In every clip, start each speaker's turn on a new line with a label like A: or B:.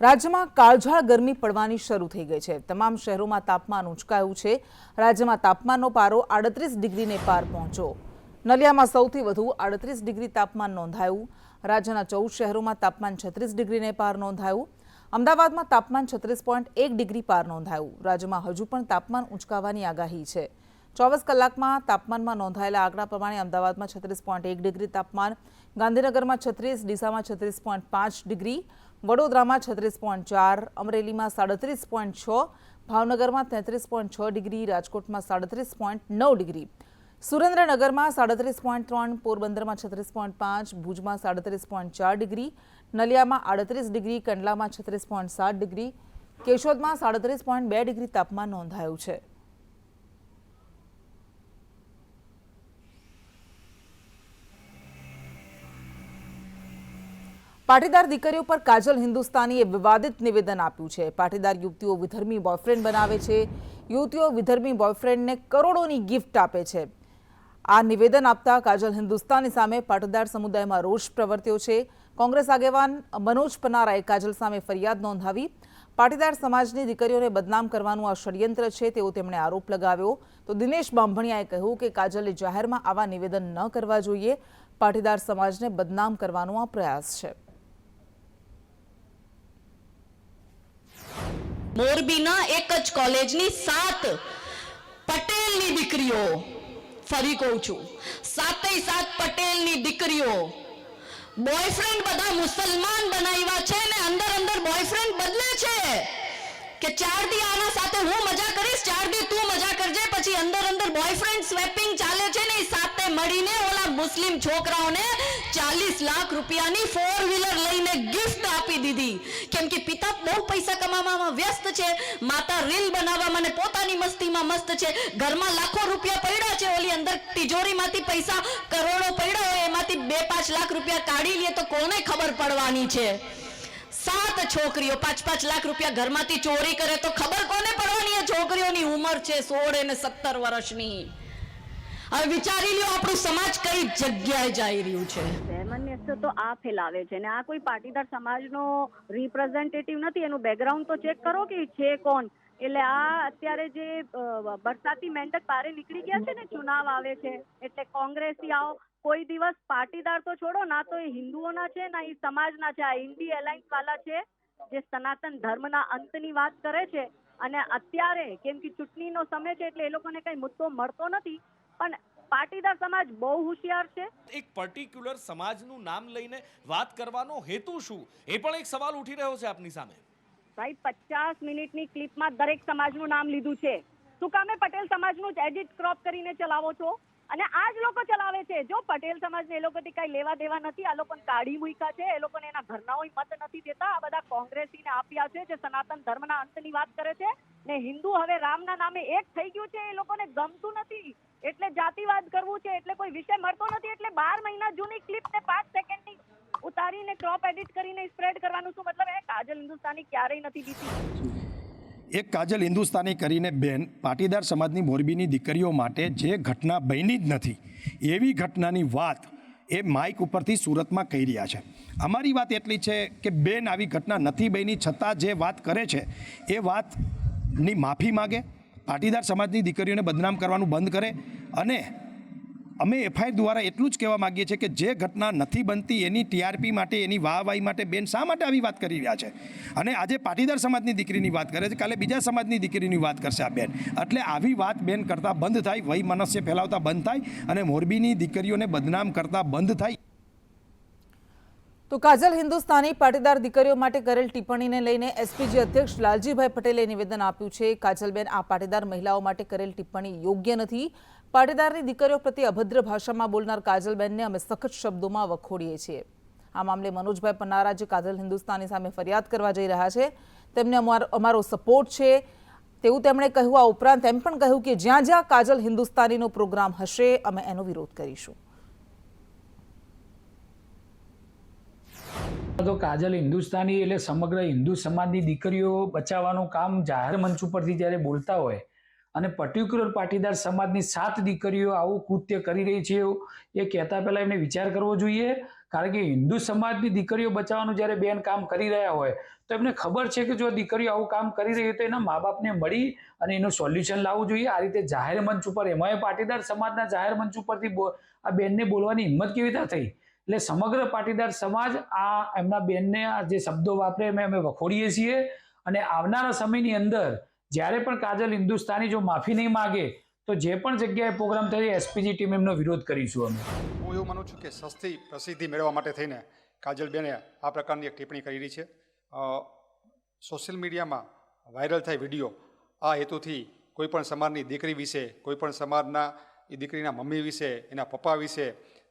A: રાજ્યમાં કાળઝાળ ગરમી પડવાની શરૂ થઈ ગઈ છે। તમામ શહેરોમાં તાપમાન ઊંચકાયું છે। રાજ્યમાં તાપમાનનો પારો 38 ડિગ્રીને પાર પહોંચ્યો। નલિયામાં સૌથી વધુ 38 ડિગ્રી તાપમાન નોંધાયું। રાજ્યના 14 શહેરોમાં તાપમાન 36 ડિગ્રીને પાર નોંધાયું। અમદાવાદમાં તાપમાન 36.1 ડિગ્રી પાર નોંધાયું। રાજ્યમાં હજુ પણ તાપમાન ઊંચકાવાની આગાહી છે। 24 કલાકમાં તાપમાનમાં નોંધાયેલા આંકડા પ્રમાણે અમદાવાદમાં 36.1 ડિગ્રી તાપમાન, ગાંધીનગરમાં 36, ડીસામાં 36.5 ડિગ્રી, વડોદરામાં 36.4, અમરેલીમાં 37.6, ભાવનગરમાં 33.6 ડિગ્રી, રાજકોટમાં 37.9 ડિગ્રી, સુરેન્દ્રનગરમાં 37.3, પોરબંદરમાં 36.5, ભુજમાં 37.4 ડિગ્રી, નલિયામાં 38 ડિગ્રી, કંડલામાં 36.7 ડિગ્રી, કેશોદમાં 37.2 ડિગ્રી તાપમાન નોંધાયું છે। પાટીદાર દીકરીઓ પર કાજલ હિન્દુસ્તાનીએ વિવાદિત નિવેદન આપ્યું છે। પાટીદાર યુવતીઓ વિધર્મી બોયફ્રેન્ડ બનાવે છે। યુવતીઓ વિધર્મી બોયફ્રેન્ડને કરોડોની ગિફ્ટ આપે છે। આ નિવેદન આપતા કાજલ હિન્દુસ્તાની સામે પાટીદાર સમુદાયમાં રોષ પ્રવર્ત્યો છે। કોંગ્રેસ આગેવાન મનોજ પનારાએ કાજલ સામે ફરિયાદ નોંધાવી। પાટીદાર સમાજની દીકરીઓને બદનામ કરવાનું આ ષડયંત્ર છે તેવો તેમણે આરોપ લગાવ્યો। તો દિનેશ બાંભણિયાએ કહ્યું કે કાજલે જાહેરમાં આવા નિવેદન ન કરવા જોઈએ। પાટીદાર સમાજને બદનામ કરવાનો આ પ્રયાસ છે।
B: મોરબીના એક જ કોલેજની 7 પટેલની દીકરીઓ, ફરી કહું છું 7 પટેલની દીકરીઓ બોયફ્રેન્ડ બધા મુસલમાન બનાવ્યા છે ને અંદર બોયફ્રેન્ડ બદલે છે કે 4 દી આના સાથે હું મજા કરીશ, 4 દી તું મજા કરજે, પછી અંદર બોયફ્રેન્ડ સ્વેપિંગ ચાલે છે ને। એ સાથે મળીને ઓલા મુસ્લિમ છોકરાઓને 40 લાખ રૂપિયાની 4 વ્હીલર લઈને ગિફ્ટ આપી દીધી, કેમ કે પિતા બહુ પૈસા કમાવામાં વ્યસ્ત છે, માતા રીલ બનાવવામાં અને પોતાની મસ્તીમાં મસ્ત છે। ઘરમાં લાખો રૂપિયા પડ્યા છે, ઓલી અંદર તિજોરીમાંથી પૈસા કરોડો પડ્યા હોય, એમાંથી 2-5 લાખ રૂપિયા કાઢી લે તો કોને ખબર પડવાની છે? 7 છોકરીઓ 5-5 લાખ રૂપિયા ઘરમાંથી ચોરી કરે તો ખબર કોને પડવાની? એ છોકરીઓની ઉંમર છે 16 અને 17 વર્ષની। હવે વિચારી લ્યો આપણું સમાજ કઈ જગ્યાએ જઈ રહ્યું છે।
C: સામાન્ય તો આ ફેલાવે છે ને આ કોઈ પાટીદાર સમાજનો રિપ્રેઝેન્ટેટિવ નથી। એનું બેકગ્રાઉન્ડ તો ચેક કરો કે છે કોણ। એટલે આ અત્યારે જે બરસાતી મેંડક પારે નીકળી ગયા છે ને, ચુનાવ આવે છે એટલે કોંગ્રેસી આવો કોઈ દિવસ પાટીદાર તો છોડો, ના તો એ હિન્દુઓના છે ના એ સમાજના છે। આ ઇન્ડી એલાયન્સ વાળા છે જે સનાતન ધર્મના અંતની વાત કરે છે। અને અત્યારે કેમ કે ચૂંટણીનો સમય છે એટલે એ લોકોને કઈ મુદ્દો મળતો નથી, પણ પાટીદાર સમાજ બહુ હોશિયાર છે।
D: એક પર્ટિક્યુલર સમાજનું નામ લઈને વાત કરવાનો હેતુ શું, એ પણ એક સવાલ ઉઠી રહ્યો છે આપની સામે।
C: ભાઈ 50 મિનિટની ક્લિપમાં દરેક સમાજનું નામ લીધું છે। શું કામે પટેલ સમાજનું જ એડિટ ક્રોપ કરીને ચલાવો છો? અને આ જ લોકો ચલાવે છે। જો પટેલ સમાજને એ લોકોથી કઈ લેવા દેવા નથી, આ લોકોને કાઢી મૂક્યા છે, એ લોકોને એના ઘરના મત નથી દેતા। આ બધા કોંગ્રેસીને આપ્યા છે જે સનાતન ધર્મના અંતની વાત કરે છે ને હિન્દુ હવે રામના નામે એક થઈ ગયું છે। એ લોકોને ગમતું નથી એટલે જાતિવાદ કરવું છે, એટલે કોઈ વિષય મળતો નથી એટલે 12 મહિના જૂની ક્લિપ ને 5 સેકન્ડની ઉતારીને ક્રોપ એડિટ કરીને સ્પ્રેડ કરવાનું શું મતલબ? એ કાજલ હિન્દુસ્તાની ક્યારેય નથી જીતી।
E: એક કાજલ હિન્દુસ્તાની કરીને બેન પાટીદાર સમાજની મોરબીની દીકરીઓ માટે જે ઘટના બની જ નથી એવી ઘટનાની વાત એ માઇક ઉપરથી સુરતમાં કહી રહ્યા છે। અમારી વાત એટલી છે કે બેન આવી ઘટના નથી બની છતાં જે વાત કરે છે એ વાતની માફી માગે, પાટીદાર સમાજની દીકરીઓને બદનામ કરવાનું બંધ કરે। અને અમે એફઆઈઆર દ્વારા એટલું જ કહેવા માગીએ છીએ કે જે ઘટના નથી બનતી એની ટીઆરપી માટે, એની વાહવાહી માટે બેન શા માટે આવી વાત કરી રહ્યા છે? અને આજે પાટીદાર સમાજની દીકરીની વાત કરે છે, કાલે બીજા સમાજની દીકરીની વાત કરશે આ બેન। એટલે આવી વાત બેન કરતાં બંધ થાય, વહી મનસ્ય ફેલાવતા બંધ થાય અને મોરબીની દીકરીઓને બદનામ કરતા બંધ થાય।
A: તો કાજલ હિન્દુસ્તાની પાટીદાર દીકરીઓ માટે કરેલ ટિપ્પણીને લઈને એસપીજી અધ્યક્ષ લાલજીભાઈ પટેલે નિવેદન આપ્યું છે। કાજલબેન, આ પાટીદાર મહિલાઓ માટે કરેલ ટિપ્પણી યોગ્ય નથી। પાટીદારની દીકરીઓ પ્રત્યે અભદ્ર ભાષામાં બોલનાર કાજલબેનને અમે સખત શબ્દોમાં વખોડીએ છીએ। આ મામલે મનોજભાઈ પન્નારા જે કાજલ હિન્દુસ્તાની સામે ફરિયાદ કરવા જઈ રહ્યા છે તેમને અમારો સપોર્ટ છે તેવું તેમણે કહ્યું। આ ઉપરાંત એમ પણ કહ્યું કે જ્યાં જ્યાં કાજલ હિન્દુસ્તાનીનો પ્રોગ્રામ હશે અમે એનો વિરોધ કરીશું।
F: તો કાજલ હિન્દુસ્તાની એટલે સમગ્ર હિન્દુ સમાજની દીકરીઓ બચાવવાનું કામ જાહેર મંચ ઉપરથી જ્યારે બોલતા હોય અને પર્ટિક્યુલર પાટીદાર સમાજની 7 દીકરીઓ આવું કૃત્ય કરી રહી છે એ કહેતા પહેલા એમને વિચાર કરવો જોઈએ। કારણ કે હિન્દુ સમાજની દીકરીઓ બચાવવાનું જ્યારે બેન કામ કરી રહ્યા હોય તો એમને ખબર છે કે જો દીકરીઓ આવું કામ કરી રહી હોય તો એના મા બાપને મળી અને એનું સોલ્યુશન લાવવું જોઈએ. આ રીતે જાહેર મંચ ઉપર, એમાંય પાટીદાર સમાજના જાહેર મંચ ઉપરથી આ બેનને બોલવાની હિંમત કેવી રીતે થઈ? એટલે સમગ્ર પાટીદાર સમાજ આ એમના બેનને આ જે શબ્દો વાપરે અમે વખોડીએ છીએ. અને આવનારા સમયની અંદર જ્યારે પણ કાજલ હિન્દુસ્તાની જો માફી નહીં માગે તો જે પણ જગ્યાએ પ્રોગ્રામ થાય એસપીજી ટીમ એમનો વિરોધ કરીશું અમે.
G: હું એવું માનું છું કે સસ્તી પ્રસિદ્ધિ મેળવવા માટે થઈને કાજલબેને આ પ્રકારની એક ટિપ્પણી કરી રહી છે. સોશિયલ મીડિયામાં વાયરલ થાય વિડીયો આ હેતુથી કોઈપણ સમાજની દીકરી વિશે, કોઈપણ સમાજના એ દીકરીના મમ્મી વિશે, એના પપ્પા વિશે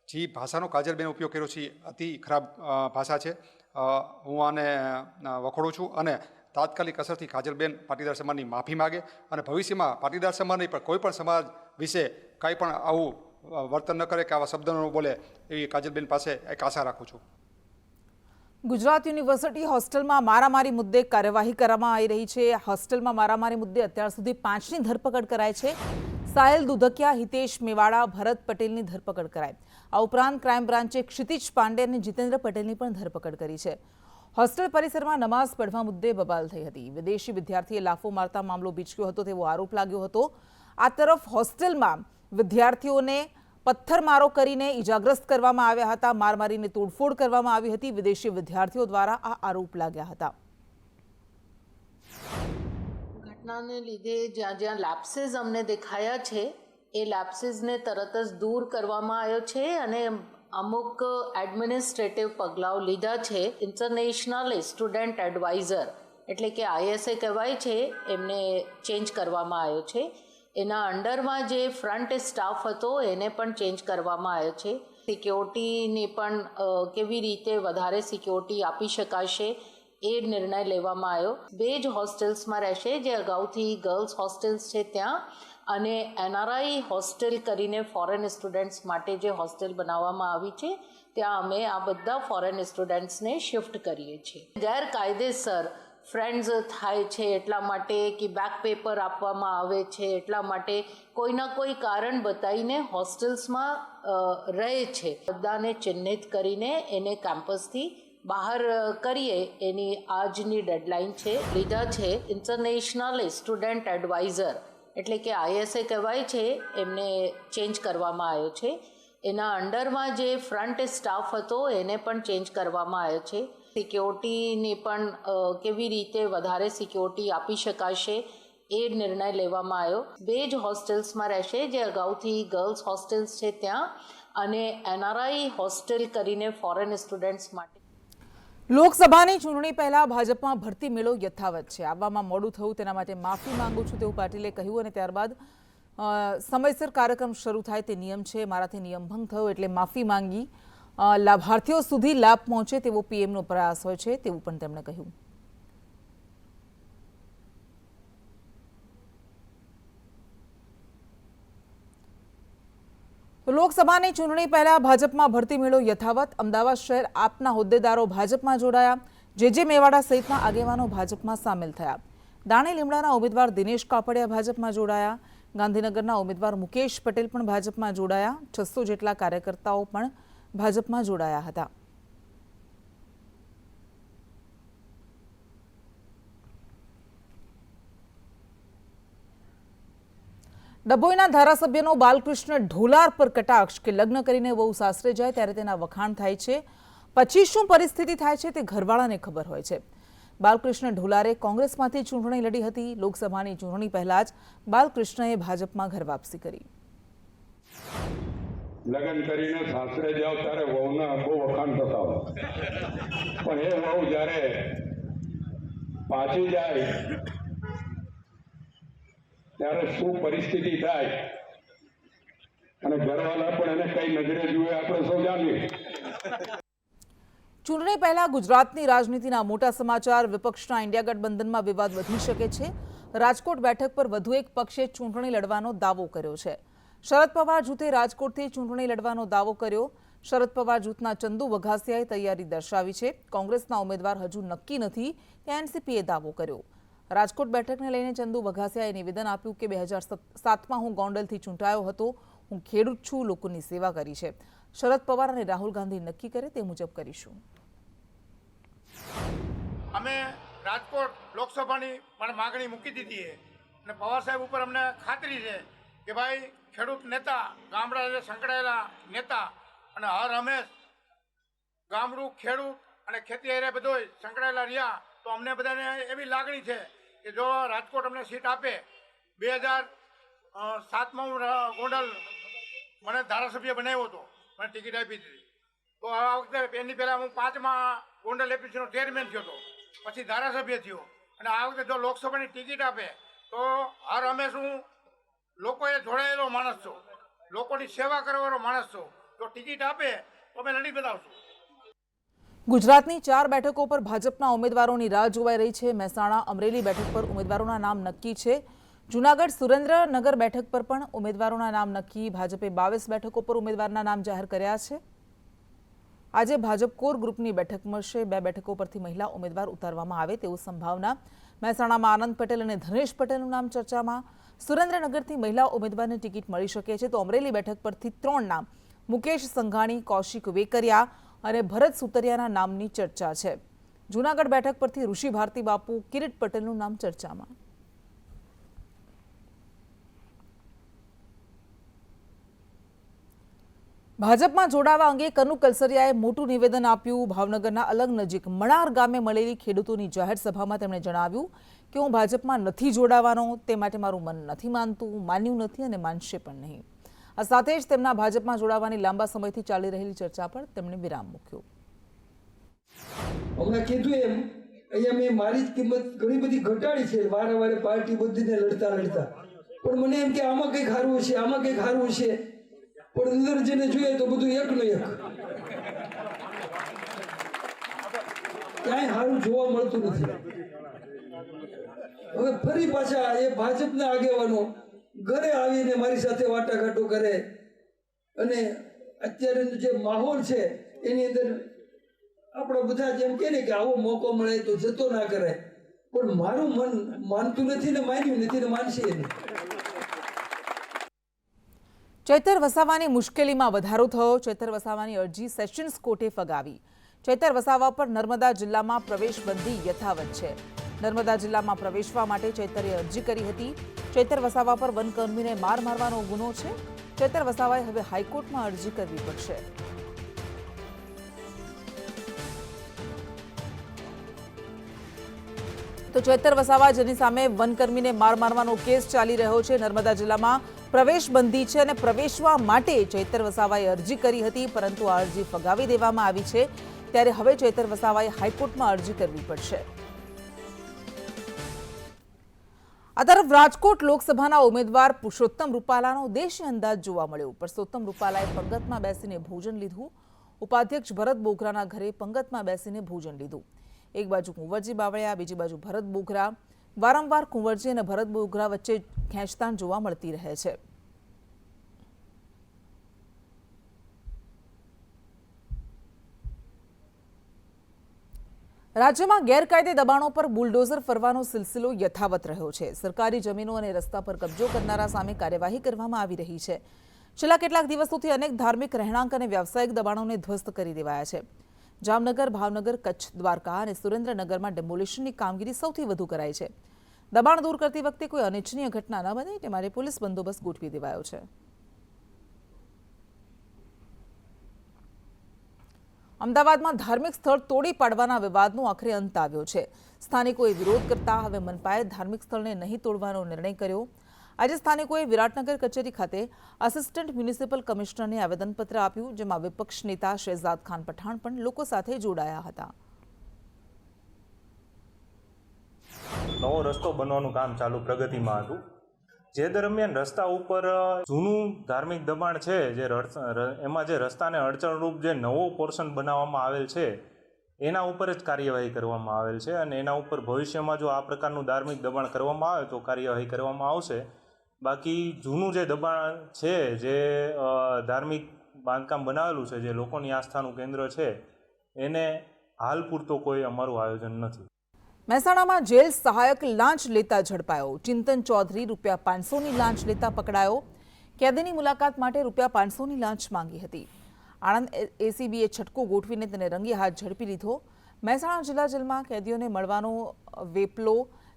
G: જે ભાષાનો કાજલબેને ઉપયોગ કર્યો છે અતિ ખરાબ ભાષા છે. હું આને વખોડું છું અને તાત્કાલિક અસરથી કાજલબેન પાટીદાર સમાજની માફી માગે અને ભવિષ્યમાં પાટીદાર સમાજ નહીં પણ કોઈ પણ સમાજ વિશે કાંઈ પણ આવું વર્તન ન કરે કે આવા શબ્દો ન બોલે એવી કાજલબેન પાસે એક આશા રાખું છું.
A: ગુજરાત યુનિવર્સિટી હોસ્ટેલમાં મારામારી મુદ્દે કાર્યવાહી કરવામાં આવી રહી છે. હોસ્ટેલમાં મારામારી મુદ્દે અત્યાર સુધી 5ની ધરપકડ કરાઈ છે. સાહિલ દુધકિયા, હિતેશ મેવાડા, ભરત પટેલની ધરપકડ કરાઈ. આ ઉપરાંત ક્રાઇમ બ્રાન્ચે ક્ષિતિજ પાંડે અને જીતેન્દ્ર પટેલની પણ ધરપકડ કરી છે. હોસ્ટેલ પરિસરમાં નમાઝ પઢવા મુદ્દે બબાલ થઈ હતી. વિદેશી વિદ્યાર્થીએ લાફો મારતા મામલો બીચક્યો હતો તેવો આરોપ લાગ્યો હતો. આ તરફ હોસ્ટેલમાં વિદ્યાર્થીઓને પથ્થરમારો કરીને ઇજાગ્રસ્ત કરવામાં આવ્યા હતા. માર મારીને તોડફોડ કરવામાં આવી હતી. વિદેશી વિદ્યાર્થીઓ દ્વારા આ આરોપ લાગ્યા હતા.
H: ઘટનાને લીધે જ્યાં જ્યાં લેપ્સીસ અમને દેખાયા છે એ લેપ્સીસને તરત જ દૂર કરવામાં આવ્યો છે અને અમુક એડમિનિસ્ટ્રેટિવ પગલાઓ લીધા છે. ઇન્ટરનેશનલ સ્ટુડન્ટ એડવાઇઝર એટલે કે ISA કહેવાય છે એમને ચેન્જ કરવામાં આવ્યો છે. એના અંડરમાં જે ફ્રન્ટ સ્ટાફ હતો એને પણ ચેન્જ કરવામાં આવ્યો છે. સિક્યોરિટીની પણ કેવી રીતે વધારે સિક્યોરિટી આપી શકાશે એ નિર્ણય લેવામાં આવ્યો. 2 જ હોસ્ટેલ્સમાં રહેશે જે અગાઉથી ગર્લ્સ હોસ્ટેલ્સ છે ત્યાં અને NRI હોસ્ટેલ કરીને ફોરેન સ્ટુડન્ટ્સ માટે જે હોસ્ટેલ બનાવવામાં આવી છે ત્યાં અમે આ બધા ફોરેન સ્ટુડન્ટ્સને શિફ્ટ કરીએ છીએ. ગેરકાયદેસર ફ્રેન્ડ્સ થાય છે એટલા માટે કે બેક પેપર આપવામાં આવે છે એટલા માટે કોઈના કોઈ કારણ બતાવીને હોસ્ટેલ્સમાં રહે છે. બધાને ચિહ્નિત કરીને એને કેમ્પસથી બહાર કરીએ એની આજની ડેડલાઇન છે લીધા છે. ઇન્ટરનેશનલ સ્ટુડન્ટ એડવાઇઝર એટલે કે ISA કહેવાય છે એમને ચેન્જ કરવામાં આવ્યો છે. એના અંડરમાં જે ફ્રન્ટ સ્ટાફ હતો એને પણ ચેન્જ કરવામાં આવ્યો છે. સિક્યોરિટીની પણ કેવી રીતે વધારે સિક્યોરિટી આપી શકાશે એ નિર્ણય લેવામાં આવ્યો. 2 જ હોસ્ટેલ્સમાં રહેશે જે અગાઉથી ગર્લ્સ હોસ્ટેલ્સ છે ત્યાં અને NRI હોસ્ટેલ કરીને ફોરેન સ્ટુડન્ટ્સ માટે.
A: લોકસભાની ચૂંટણી પહેલા ભાજપમાં ભરતી મેળો યથાવત છે. આવવામાં મોડું થયું તેના માટે માફી માંગુ છું તેવું પાટીલે કહ્યું અને ત્યારબાદ સમયસર કાર્યક્રમ શરૂ થાય તે નિયમ છે. મારાથી નિયમ ભંગ થયો એટલે માફી માંગી. લાભાર્થીઓ સુધી લાભ પહોંચે તેવો PMનો પ્રયાસ હોય છે તેવું પણ તેમણે કહ્યું. લોકસભાની ચૂંટણી પહેલા ભાજપમાં ભરતી મેળો યથાવત. અમદાવાદ શહેર આપના હોદ્દેદારો ભાજપમાં જોડાયા. જે મેવાડા સહિતના આગેવાનો ભાજપમાં સામેલ થયા. દાણી લીમડાના ઉમેદવાર દિનેશ કાપડિયા ભાજપમાં જોડાયા. ગાંધીનગરના ઉમેદવાર મુકેશ પટેલ પણ ભાજપમાં જોડાયા. 600 જેટલા કાર્યકર્તાઓ પણ ભાજપમાં જોડાયા હતા. ડભોઈના ધારાસભ્યનો બાલકૃષ્ણ ઢોલાર પર કટાક્ષ કે લગ્ન કરીને વહુ સાસરે જાય ત્યારે તેના વખાણ થાય છે. પછી શું પરિસ્થિતિ થાય છે તે ઘરવાળાને ખબર હોય છે. બાલકૃષ્ણ ઢોલારે કોંગ્રેસમાંથી ચૂંટણી લડી હતી. લોકસભાની ચૂંટણી પહેલા જ બાલકૃષ્ણએ ભાજપમાં ઘર વાપસી કરી.
I: લગ્ન કરીને સાસરે જાવ ત્યારે વહુના બહુ વખાણ થતા હોય પણ એ વહુ જ્યારે પાછી જાય ત્યારે શું પરિસ્થિતિ થાય અને ઘરવાળા પણ એને કઈ નજરે જુએ આપણે સૌ જાણીએ.
A: ચૂંટણી પહેલા ગુજરાતની રાજનીતિના મોટા સમાચાર. વિપક્ષના ઇન્ડિયા ગઠબંધનમાં વિવાદ વધી શકે છે. રાજકોટ બેઠક પર વધુ એક પક્ષે ચૂંટણી લડવાનો દાવો કર્યો છે. શરદ પવાર જૂથે રાજકોટથી ચૂંટણી લડવાનો દાવો કર્યો. શરદ પવાર જૂથના ચંદુ વઘાસિયાએ તૈયારી દર્શાવી છે. કોંગ્રેસના ઉમેદવાર હજુ નક્કી નથી ત્યાં NCPએ દાવો કર્યો. રાજકોટ બેઠકને લઈને ચંદુ વઘાસિયાએ નિવેદન આપ્યું કે 2007માં હું ગોંડલથી ચૂંટાયો હતો. હું ખેડૂત છું, લોકોની સેવા કરી છે. શરદ પવાર અને રાહુલ ગાંધી નક્કી કરે તે મુજબ કરીશું.
J: અમે રાજકોટ લોકસભાની પણ માગણી મૂકી દીધી છે અને પવાર સાહેબ ઉપર અમને ખાતરી છે કે ભાઈ ખેડૂત નેતા, ગામડા સાથે સંકળાયેલા નેતા અને હર હંમેશ ગામડું, ખેડૂત અને ખેતી હારે બધોય સંકળાયેલા રહ્યા, તો અમને બધાને એવી લાગણી છે કે જો રાજકોટ અમને સીટ આપે, 2007માં હું ગોંડલ મને ધારાસભ્ય બનાવ્યો હતો, મને ટિકિટ આપી દીધી, તો આ વખતે એની પહેલાં હું 5માં ગોંડલ એપીસીનો ચેરમેન થયો હતો, પછી ધારાસભ્ય થયો, અને આ વખતે જો લોકસભાની ટિકિટ આપે તો હર હંમેશ હું લોકોએ જોડાયેલો માણસ છું, લોકોની સેવા કરવાનો માણસ છું, તો ટિકિટ આપે તો અમે લડી બતાવશું.
A: ગુજરાતની 4 બેઠકો પર ભાજપના ઉમેદવારોની રાહ જોવાઈ રહી છે. મહેસાણા, અમરેલી બેઠક પર ઉમેદવારોના નામ નક્કી છે. જૂનાગઢ, સુરેન્દ્રનગર બેઠક પર પણ ઉમેદવારોના નામ નક્કી. ભાજપે 22 બેઠકો પર ઉમેદવારના નામ જાહેર કર્યા છે. આજે ભાજપ કોર ગ્રુપની બેઠક મળશે. 2 બેઠકો પરથી મહિલા ઉમેદવાર ઉતારવામાં આવે તેવું સંભાવના. મહેસાણામાં આનંદ પટેલ અને ધનેશ પટેલનું નામ ચર્ચામાં. સુરેન્દ્રનગરથી મહિલા ઉમેદવારને ટિકિટ મળી શકે છે, તો અમરેલી બેઠક પરથી 3 નામ મુકેશ સંઘાણી, કૌશિક વેકરિયા અને ભરત સુતરિયાના નામની ચર્ચા છે. જૂનાગઢ બેઠક પરથી ઋષિ ભારતી બાપુ, કિરીટ પટેલનું નામ ચર્ચામાં. ભાજપમાં જોડાવા અંગે કનુ કલસરિયાએ મોટું નિવેદન આપ્યું. ભાવનગરના અલંગ નજીક મણાર ગામે મળેલી ખેડૂતોની જાહેર સભામાં તેમણે જણાવ્યું કે હું ભાજપમાં નથી જોડાવાનો, તે માટે મારું મન નથી માનતું, માન્યું નથી અને માનશે પણ નહીં. આ સાથે જ તેમના ભાજપમાં જોડાવાની લાંબા સમયથી ચાલી રહેલી ચર્ચા પર તેમણે વિરામ મૂક્યો.
K: હમણાં કીધું એમ અહીંયા મેં મારી જ કિંમત ઘણી બધી ઘટાડી છે, વારે પાર્ટી બધીને લડતા, પણ મને એમ કે આમાં કંઈક સારું હશે, આમાં કંઈક સારું હશે, પણ અંદર જેને જોઈએ તો બધું એકનો એક, ક્યાંય સારું જોવા મળતું નથી. હવે ફરી પાછા એ ભાજપના આગેવાનો ઘરે આવીને મારી સાથે વાટાઘાટો કરે, અને અત્યારે જે માહોલ છે એની અંદર આપણા બધા જેમ કહે ને કે આવો મોકો મળે તો જતો ના કરે, પણ મારું મન માનતું નથી ને માન્યું નથી ને માનશે નહીં.
A: ચૈતર વસાવાની મુશ્કેલીમાં વધારો થયો. ચૈતર વસાવાની અરજી સેશન્સ કોર્ટે ફગાવી. ચૈતર વસાવા પર નર્મદા જિલ્લામાં પ્રવેશબંધી યથાવત છે. નર્મદા જિલ્લામાં પ્રવેશવા માટે ચૈતરે અરજી કરી હતી. ચૈતર વસાવા પર વનકર્મીને માર મારવાનો ગુનો છે. ચૈતર વસાવાએ હવે હાઈકોર્ટમાં અરજી કરવી પડશે. તો ચૈતર વસાવા જેની સામે વનકર્મીને માર મારવાનો કેસ ચાલી રહ્યો છે, નર્મદા જિલ્લામાં પ્રવેશબંધી છે અને પ્રવેશવા માટે ચૈતર વસાવાએ અરજી કરી હતી, પરંતુ આ અરજી ફગાવી દેવામાં આવી છે. ત્યારે હવે ચૈતર વસાવાએ હાઈકોર્ટમાં અરજી કરવી પડશે. આ તરફ રાજકોટ લોકસભાના ઉમેદવાર પુરુષોત્તમ રૂપાલાનો દેશી અંદાજ જોવા મળ્યો. પુરુષોત્તમ રૂપાલાએ પંગતમાં બેસીને ભોજન લીધું. ઉપાધ્યક્ષ ભરત બોઘરાના ઘરે પંગતમાં બેસીને ભોજન લીધું. એક બાજુ કુંવરજી બાવળિયા, બીજી બાજુ ભરત બોઘરા. વારંવાર કુંવરજી અને ભરત બોઘરા વચ્ચે ખેંચતાણ જોવા મળતી રહે છે. રાજ્યમાં ગેરકાયદે દબાણો પર બુલડોઝર ફરવાનો સિલસિલો યથાવત રહ્યો છે. સરકારી જમીનો અને રસ્તા પર કબજો કરનારા સામે કાર્યવાહી કરવામાં આવી રહી છે. છેલ્લા કેટલાક દિવસોથી અનેક ધાર્મિક રહેણાંક અને વ્યાવસાયિક દબાણોને ધ્વસ્ત કરી દેવાયા છે. જામનગર, ભાવનગર, કચ્છ, દ્વારકા અને સુરેન્દ્રનગરમાં ડેમોલિશનની કામગીરી સૌથી વધુ કરાઈ છે. દબાણ દૂર કરતી વખતે કોઈ અનિચ્છનીય ઘટના ન બને તે માટે પોલીસ બંદોબસ્ત ગોઠવી દેવાયો છે. અમદાવાદમાં ધાર્મિક સ્થળ તોડી પાડવાના વિવાદનો આખરે અંત આવ્યો છે. સ્થાનિકોએ વિરોધ કરતા હવે મનપાએ ધાર્મિક સ્થળને નહીં તોડવાનો નિર્ણય કર્યો. આજે સ્થાનિકોએ વિરાટનગર કચેરી ખાતે આસિસ્ટન્ટ મ્યુનિસિપલ કમિશનરને આવેદનપત્ર આપ્યું, જેમાં વિપક્ષ નેતા શહેજાદ ખાન પઠાણ પણ લોકો સાથે જોડાયા હતા.
L: નવો રસ્તો બનવાનું કામ ચાલુ પ્રગતિમાં હતું. જે દરમિયાન રસ્તા ઉપર જૂનું ધાર્મિક દબાણ છે, એમાં જે રસ્તાને અડચણરૂપ જે નવો પોર્શન બનાવવામાં આવેલ છે એના ઉપર જ કાર્યવાહી કરવામાં આવેલ છે, અને એના ઉપર ભવિષ્યમાં જો આ પ્રકારનું ધાર્મિક દબાણ કરવામાં આવે તો કાર્યવાહી કરવામાં આવશે. બાકી જૂનું જે દબાણ છે, જે ધાર્મિક બાંધકામ બનાવેલું છે, જે લોકોની આસ્થાનું કેન્દ્ર છે, એને હાલ પૂરતો કોઈ અમારું આયોજન નથી.
A: મહેસાણામાં જેલ સહાયક લાંચ લેતા ઝડપાયો. ચિંતન ચૌધરી ₹500ની લાંચ લેતા પકડાયો. કેદીની મુલાકાત માટે ₹500ની લાંચ માંગી હતી. આણંદ એસીબીએ છટકો ગોઠવીને તેને રંગે હાથ ઝડપી લીધો. મહેસાણા જિલ્લા જેલમાં કેદીઓને મળવાનો વેપલો,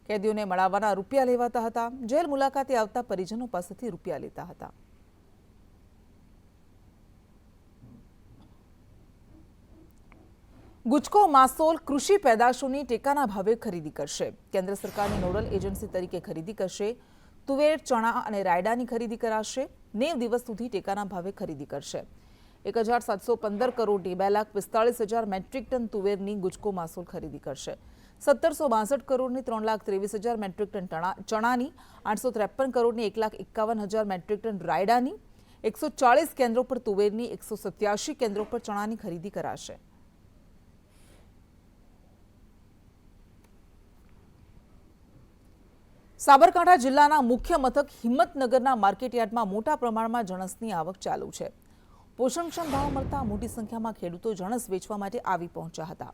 A: કેદીઓને મળવાના રૂપિયા લેવાતા હતા. જેલ મુલાકાતે આવતા પરિજનો પાસેથી રૂપિયા લેતા હતા. ગુજકો માસોલ કૃષિ પેદાશોની ટેકાના ભાવે ખરીદી કરશે. કેન્દ્ર સરકારની નોડલ એજન્સી તરીકે ખરીદી કરશે. તુવેર, ચણા અને રાયડાની ખરીદી કરાશે. 90 દિવસ સુધી ટેકાના ભાવે ખરીદી કરશે. 1715 કરોડની 2,45,000 મેટ્રિક ટન તુવેરની ગુજકો માસોલ ખરીદી કરશે. 1762 કરોડની 3,23,000 મેટ્રિક ટન ચણાની, 853 કરોડની 1,51,000 મેટ્રિક ટન રાયડાની, 140 કેન્દ્રો પર તુવેરની, 187 કેન્દ્રો પર ચણાની ખરીદી કરાશે. સાબરકાંઠા જિલ્લાના મુખ્ય મથક હિંમતનગરના માર્કેટયાર્ડમાં મોટા પ્રમાણમાં જણસની આવક ચાલુ છે. પોષણક્ષમ ભાવ મળતા મોટી સંખ્યામાં ખેડૂતો જણસ વેચવા માટે આવી પહોંચ્યા હતા.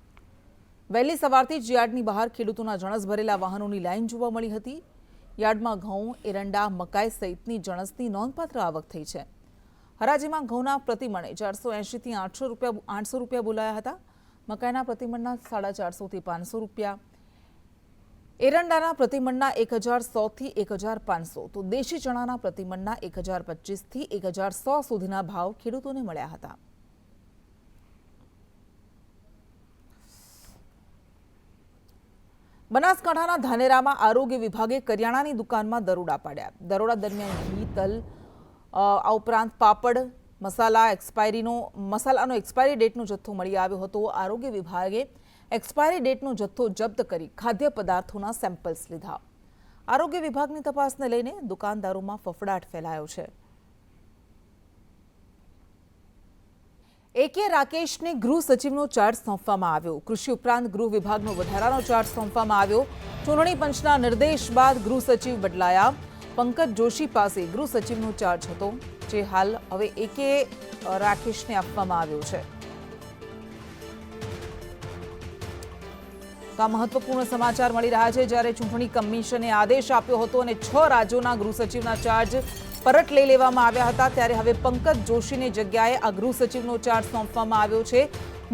A: વહેલી સવારથી જ યાર્ડની બહાર ખેડૂતોના જણસ ભરેલા વાહનોની લાઈન જોવા મળી હતી. યાર્ડમાં ઘઉં, એરંડા, મકાઈ સહિતની જણસની નોંધપાત્ર આવક થઈ છે. હરાજીમાં ઘઉંના પ્રતિમણે 480 થી 800 રૂપિયા બોલાયા હતા. મકાઈના પ્રતિમણના 450 થી 500 રૂપિયા, એરંડાના પ્રતિમણના 1,100 થી 1,500, તો દેશી ચણાના પ્રતિમણના 1,025 થી 1,100 સુધીના ભાવ ખેડૂતોને મળ્યા હતા. બનાસકાંઠાના ધાનેરામાં આરોગ્ય વિભાગે કરિયાણાની દુકાનમાં દરોડા પાડ્યા. દરોડા દરમિયાન ઘી, તલ, આ ઉપરાંત પાપડ, મસાલાનો એક્સપાયરી ડેટનો જથ્થો મળી આવ્યો હતો. આરોગ્ય વિભાગે એક્સપાયરી ડેટનો જથ્થો જપ્ત કરી ખાદ્ય પદાર્થોના સેમ્પલ્સ લીધા. આરોગ્ય વિભાગની તપાસને લઈને દુકાનદારોમાં ફફડાટ ફેલાયો છે. AK રાકેશને ગૃહ સચિવનો ચાર્જ સોંપવામાં આવ્યો. કૃષિ ઉપરાંત ગૃહ વિભાગનો વધારાનો ચાર્જ સોંપવામાં આવ્યો. ચૂંટણી પંચના નિર્દેશ બાદ ગૃહ સચિવ બદલાયા. પંકજ જોશી પાસે ગૃહ સચિવનો ચાર્જ હતો, જે હાલ હવે AK રાકેશને આપવામાં આવ્યો છે. આ મહત્વપૂર્ણ સમાચાર મળી રહ્યા છે. જ્યારે ચૂંટણી કમિશને આદેશ આપ્યો હતો અને 6 રાજ્યોના ગૃહ સચિવના ચાર્જ પરત લઈ લેવામાં આવ્યા હતા, ત્યારે હવે પંકજ જોશીની જગ્યાએ આ ગૃહ સચિવનો ચાર્જ સોંપવામાં આવ્યો છે.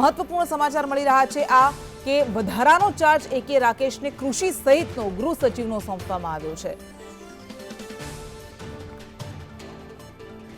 A: મહત્વપૂર્ણ સમાચાર મળી રહ્યા છે આ કે વધારાનો ચાર્જ AK રાકેશને કૃષિ સહિતનો ગૃહ સચિવનો સોંપવામાં આવ્યો છે.